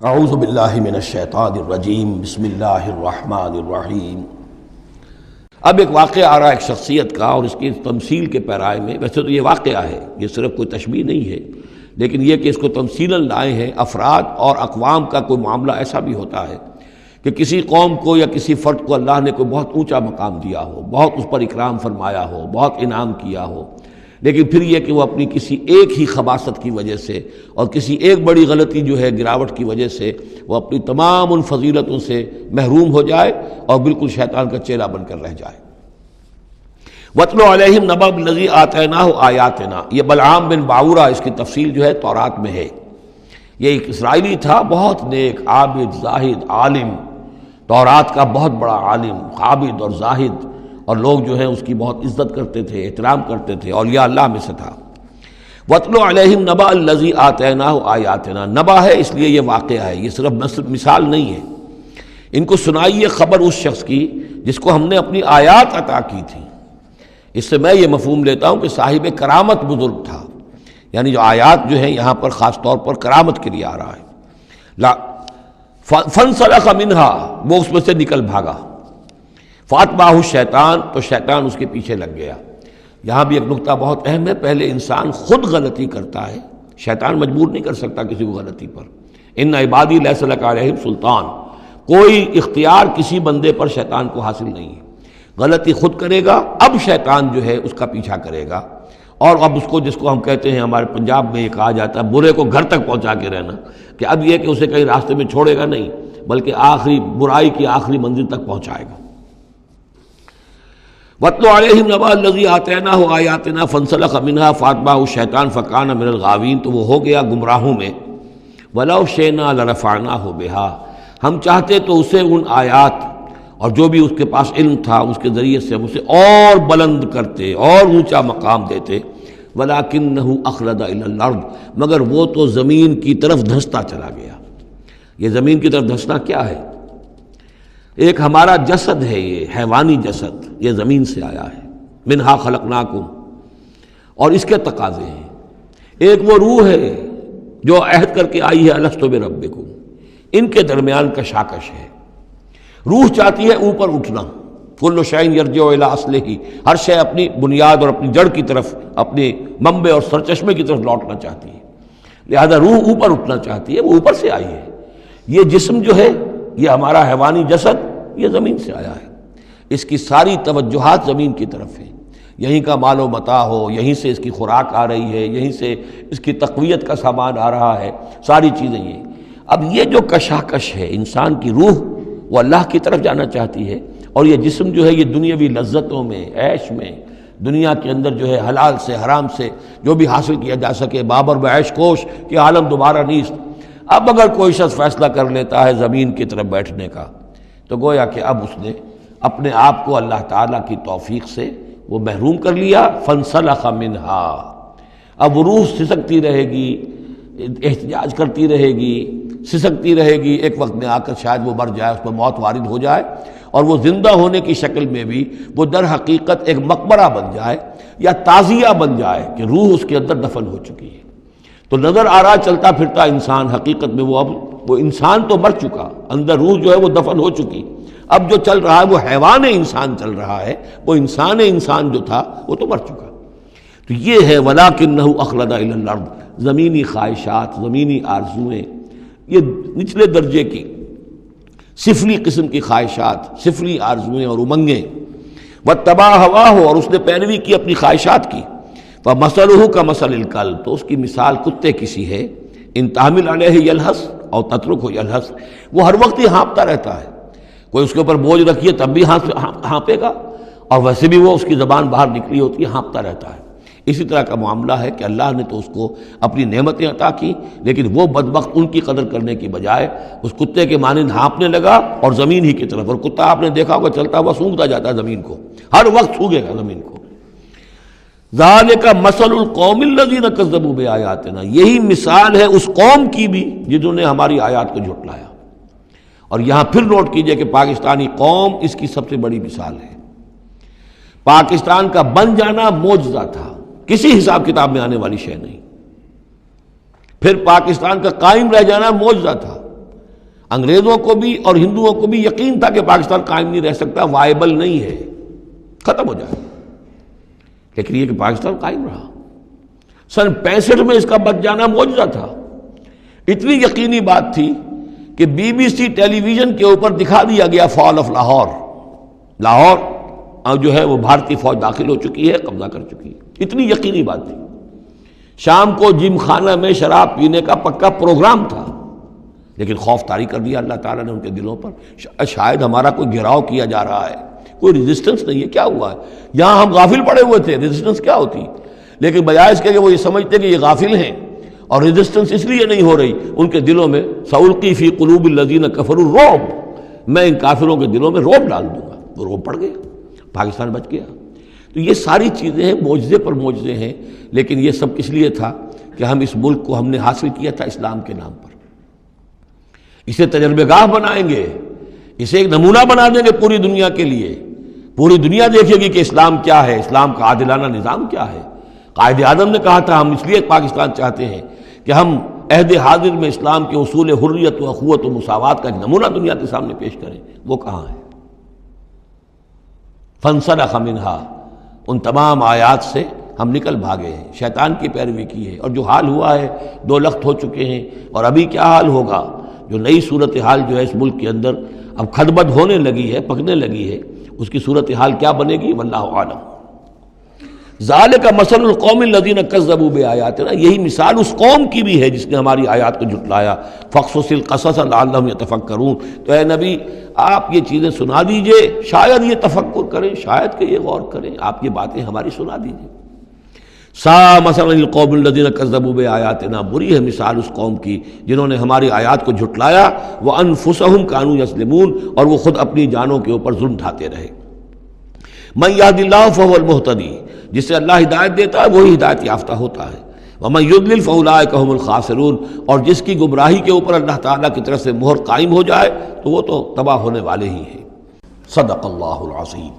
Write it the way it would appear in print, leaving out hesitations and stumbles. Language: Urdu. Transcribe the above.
اعوذ باللہ من الشیطان الرجیم بسم اللہ الرحمن الرحیم۔ اب ایک واقعہ آ رہا ہے ایک شخصیت کا، اور اس کی تمثیل کے پیرائے میں، ویسے تو یہ واقعہ ہے، یہ صرف کوئی تشبیہ نہیں ہے، لیکن یہ کہ اس کو تمثیلاً لائے ہیں۔ افراد اور اقوام کا کوئی معاملہ ایسا بھی ہوتا ہے کہ کسی قوم کو یا کسی فرد کو اللہ نے کوئی بہت اونچا مقام دیا ہو، بہت اس پر اکرام فرمایا ہو، بہت انعام کیا ہو، لیکن پھر یہ کہ وہ اپنی کسی ایک ہی خباثت کی وجہ سے اور کسی ایک بڑی غلطی جو ہے گراوٹ کی وجہ سے وہ اپنی تمام ان فضیلتوں سے محروم ہو جائے اور بالکل شیطان کا چیلا بن کر رہ جائے۔ وَاتْلُ عَلَيْهِمْ نَبَأَ الَّذِي آتَيْنَاهُ آيَاتِنَا، یہ بلعام بن باورہ، اس کی تفصیل جو ہے تورات میں ہے۔ یہ ایک اسرائیلی تھا، بہت نیک، عابد، زاہد، عالم، تورات کا بہت بڑا عالم، عابد اور زاہد، اور لوگ جو ہیں اس کی بہت عزت کرتے تھے، احترام کرتے تھے، اولیاء اللہ میں سے تھا۔ وَاتْلُ عَلَيْهِمْ نَبَأَ الَّذِي آتَيْنَاهُ آيَاتِنَا، نبأ ہے اس لیے یہ واقعہ ہے، یہ صرف مثال نہیں ہے۔ ان کو سنائیے خبر اس شخص کی جس کو ہم نے اپنی آیات عطا کی تھی۔ اس سے میں یہ مفہوم لیتا ہوں کہ صاحب کرامت بزرگ تھا، یعنی جو آیات جو ہیں یہاں پر خاص طور پر کرامت کے لیے آ رہا ہے۔ فَانْسَلَخَ مِنْهَا، وہ اس میں سے نکل بھاگا۔ فَأَتْبَعَهُ الشَّيْطَانُ، تو شیطان اس کے پیچھے لگ گیا۔ یہاں بھی ایک نقطہ بہت اہم ہے، پہلے انسان خود غلطی کرتا ہے، شیطان مجبور نہیں کر سکتا کسی کو غلطی پر۔ ان عبادی لیس لک علیہم سلطان، کوئی اختیار کسی بندے پر شیطان کو حاصل نہیں ہے۔ غلطی خود کرے گا، اب شیطان جو ہے اس کا پیچھا کرے گا، اور اب اس کو، جس کو ہم کہتے ہیں ہمارے پنجاب میں یہ کہا جاتا ہے برے کو گھر تک پہنچا کے رہنا، کہ اب یہ کہ اسے کہیں راستے میں چھوڑے گا نہیں، بلکہ آخری برائی کی آخری منزل تک پہنچائے گا۔ وَاتْلُ عَلَيْهِمْ نَبَأَ الَّذِي آتَيْنَاهُ آيَاتِنَا فَانْسَلَخَ مِنْهَا فَأَتْبَعَهُ الشَّيْطَانُ فَكَانَ مِنَ الْغَاوِينَ، تو وہ ہو گیا گمراہوں میں۔ وَلَوْ شِئْنَا لَرَفَعْنَاهُ بِهَا، ہم چاہتے تو اسے ان آیات اور جو بھی اس کے پاس علم تھا اس کے ذریعے سے ہم اسے اور بلند کرتے اور اونچا مقام دیتے۔ وَلَكِنَّهُ أَخْلَدَ إِلَى الْأَرْضِ، مگر وہ تو زمین کی طرف دھنستا چلا گیا۔ یہ زمین کی طرف دھنسنا کیا ہے؟ ایک ہمارا جسد ہے، یہ حیوانی جسد، یہ زمین سے آیا ہے۔ منہا خلقناکم، اور اس کے تقاضے ہیں۔ ایک وہ روح ہے جو عہد کر کے آئی ہے الست بربکم، ان کے درمیان کشاکش ہے۔ روح چاہتی ہے اوپر اٹھنا، کل شیء یرجع الی اصلہ، ہر شے اپنی بنیاد اور اپنی جڑ کی طرف، اپنے منبع اور سرچشمے کی طرف لوٹنا چاہتی ہے، لہذا روح اوپر اٹھنا چاہتی ہے، وہ اوپر سے آئی ہے۔ یہ جسم جو ہے، یہ ہمارا حیوانی جسد، یہ زمین سے آیا ہے، اس کی ساری توجہات زمین کی طرف ہیں، یہیں کا مال و متاع ہو، یہیں سے اس کی خوراک آ رہی ہے، یہیں سے اس کی تقویت کا سامان آ رہا ہے، ساری چیزیں یہ۔ اب یہ جو کشاکش ہے، انسان کی روح وہ اللہ کی طرف جانا چاہتی ہے، اور یہ جسم جو ہے یہ دنیاوی لذتوں میں، عیش میں، دنیا کے اندر جو ہے حلال سے حرام سے جو بھی حاصل کیا جا سکے، بابر بعیش کوش کہ عالم دوبارہ نیست۔ اب اگر کوئی شخص فیصلہ کر لیتا ہے زمین کی طرف بیٹھنے کا، تو گویا کہ اب اس نے اپنے آپ کو اللہ تعالیٰ کی توفیق سے وہ محروم کر لیا۔ فَانْسَلَخَ مِنْهَا، اب وہ روح سسکتی رہے گی، احتجاج کرتی رہے گی، سسکتی رہے گی، ایک وقت میں آ کر شاید وہ مر جائے، اس پر موت وارد ہو جائے، اور وہ زندہ ہونے کی شکل میں بھی وہ در حقیقت ایک مقبرہ بن جائے یا تعزیہ بن جائے کہ روح اس کے اندر دفن ہو چکی ہے۔ تو نظر آ رہا چلتا پھرتا انسان، حقیقت میں وہ انسان تو مر چکا، اندر روح جو ہے وہ دفن ہو چکی، اب جو چل رہا ہے وہ حیوان انسان چل رہا ہے، وہ انسان جو تھا وہ تو مر چکا۔ تو یہ ہے وَلَكِنَّهُ أَخْلَدَ إِلَى الْأَرْضِ، زمینی خواہشات، زمینی آرزوئیں، یہ نچلے درجے کی سفلی قسم کی خواہشات، سفلی آرزوئیں اور امنگیں۔ وَاتَّبَعَ هَوَاهُ، اور اس نے پیروی کی اپنی خواہشات کی۔ فَمَثَلُهُ كَمَثَلِ الْكَلْبِ، تو اس کی مثال کتے کی سی ہے۔ ان تحمل علیہ یلہث اور تترکہ یلہث، وہ ہر وقت ہی ہانپتا رہتا ہے، کوئی اس کے اوپر بوجھ رکھیے تب بھی ہانپے گا، اور ویسے بھی وہ اس کی زبان باہر نکلی ہوتی ہے، ہانپتا رہتا ہے۔ اسی طرح کا معاملہ ہے کہ اللہ نے تو اس کو اپنی نعمتیں عطا کی، لیکن وہ بدبخت ان کی قدر کرنے کی بجائے اس کتے کے مانند ہانپنے لگا اور زمین ہی کی طرف، اور کتا آپ نے دیکھا ہوگا چلتا ہوا سونگھتا جاتا ہے زمین کو، ہر وقت سونگھے گا زمین کو۔ ذالک مثل القوم الذین کذبوا بآیاتنا، یہی مثال ہے اس قوم کی بھی جنہوں نے ہماری آیات کو جھٹلایا۔ اور یہاں پھر نوٹ کیجئے کہ پاکستانی قوم اس کی سب سے بڑی مثال ہے۔ پاکستان کا بن جانا معجزہ تھا، کسی حساب کتاب میں آنے والی شے نہیں۔ پھر پاکستان کا قائم رہ جانا معجزہ تھا، انگریزوں کو بھی اور ہندوؤں کو بھی یقین تھا کہ پاکستان قائم نہیں رہ سکتا، وائبل نہیں ہے، ختم ہو جائے، لیکن یہ کہ پاکستان قائم رہا۔ سن 65 میں اس کا بچ جانا معجزہ تھا۔ اتنی یقینی بات تھی کہ BBC ٹیلی ویژن کے اوپر دکھا دیا گیا فال آف لاہور، لاہور جو ہے وہ بھارتی فوج داخل ہو چکی ہے، قبضہ کر چکی ہے، اتنی یقینی بات تھی۔ شام کو جم خانہ میں شراب پینے کا پکا پروگرام تھا، لیکن خوف طاری کر دیا اللہ تعالیٰ نے ان کے دلوں پر۔ شاید ہمارا کوئی گھیراؤ کیا جا رہا ہے، کوئی ریزسٹنس نہیں ہے، کیا ہوا ہے؟ یہاں ہم غافل پڑے ہوئے تھے، ریزسٹنس کیا ہوتی؟ لیکن بجائے اس کے کہ وہ یہ سمجھتے کہ یہ غافل ہیں اور ریزسٹنس اس لیے نہیں ہو رہی، ان کے دلوں میں سألقی فی قلوب الذین کفروا الرعب، میں ان کافروں کے دلوں میں رعب ڈال دوں گا۔ وہ رعب پڑ گیا، پاکستان بچ گیا۔ تو یہ ساری چیزیں ہیں، معجزے پر معجزے ہیں، لیکن یہ سب کس لیے تھا کہ ہم اس ملک کو ہم نے حاصل کیا تھا اسلام کے نام پر۔ اسے تجربہ گاہ بنائیں گے، اسے ایک نمونہ بنا دیں گے پوری دنیا کے لیے، پوری دنیا دیکھے گی کہ اسلام کیا ہے، اسلام کا عادلانہ نظام کیا ہے۔ قائد اعظم نے کہا تھا ہم اس لیے پاکستان چاہتے ہیں کہ ہم عہد حاضر میں اسلام کے اصول حریت و اخوت و مساوات کا ایک نمونہ دنیا کے سامنے پیش کریں۔ وہ کہاں ہے؟ فانسلخ منہا، ان تمام آیات سے ہم نکل بھاگے ہیں، شیطان کی پیروی کی ہے، اور جو حال ہوا ہے 2 لخت ہو چکے ہیں، اور ابھی کیا حال ہوگا؟ جو نئی صورتحال جو ہے اس ملک کے اندر اب کھدبد ہونے لگی ہے، پکنے لگی ہے، اس کی صورتحال کیا بنے گی واللہ عالم۔ ذالک مثل القوم الذین کذبوا بآیاتنا، یہی مثال اس قوم کی بھی ہے جس نے ہماری آیات کو جھٹلایا۔ فاقصص القصص لعلہم یتفکرون، تو اے نبی آپ یہ چیزیں سنا دیجئے، شاید یہ تفکر کریں، شاید کہ یہ غور کریں، آپ یہ باتیں ہماری سنا دیجئے۔ سا مثلا القوم الذین کذبوا بآیاتنا، بری ہے مثال اس قوم کی جنہوں نے ہماری آیات کو جھٹلایا، وانفسہم کانوا یظلمون، اور وہ خود اپنی جانوں کے اوپر ظلم ڈھاتے رہے۔ من یہد اللہ فہو المہتدی، جسے اللہ ہدایت دیتا ہے وہی ہدایت یافتہ ہوتا ہے۔ ومن یضلل فاولئک هم الخاسرون، اور جس کی گمراہی کے اوپر اللہ تعالیٰ کی طرف سے مہر قائم ہو جائے تو وہ تو تباہ ہونے والے ہی ہیں۔ صدق اللہ العظیم۔